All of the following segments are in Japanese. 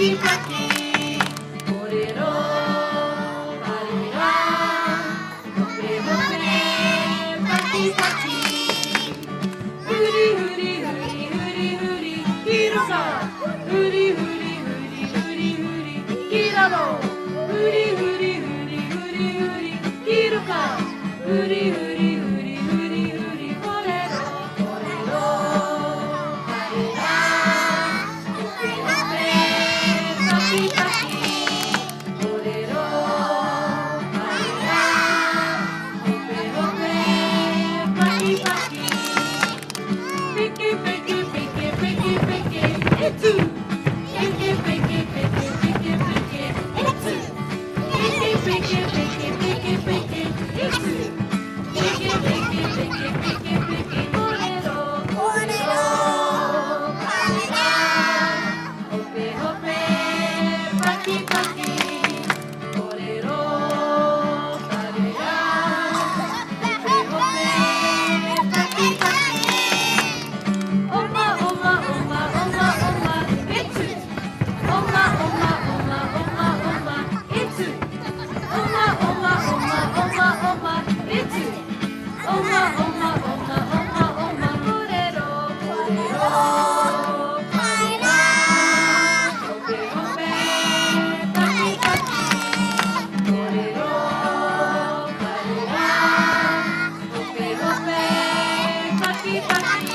キパキポレロパリラホペホペパキパキフリフリフリフリフリキロカフリフリフリフリフリキラロフリフリフリフリフリキロカフリフリフリフリフリポレロポレロパリラホペホペパキパキポレロパリラホペホペパキパキピキピキピキピキピキエツピキピキピキピキピキエツピキピキピキピキピキエツピキピキピキピキピキポレロポレロパリラホペホペパキパキポレロパリラホペホペパキパキおまおまおまおまおまえつおまおまおまおまおまえつおまおまおまおまおまえつおまおまおまおまおまポレロポレロパリラホペホペパキパキポレロパリラホペホペパキパキ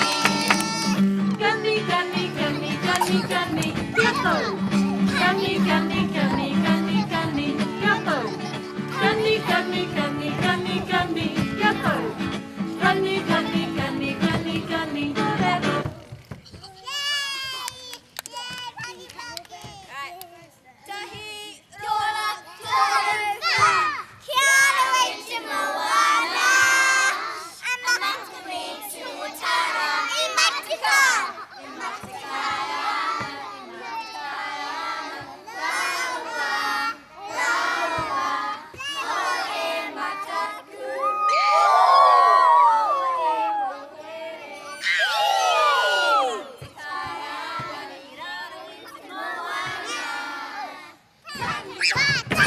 ガニガニガニガニガニヤットガニガニガニガニガニヤットガニガニガニガニガニヤットガニガニガニガニガニポレロBye.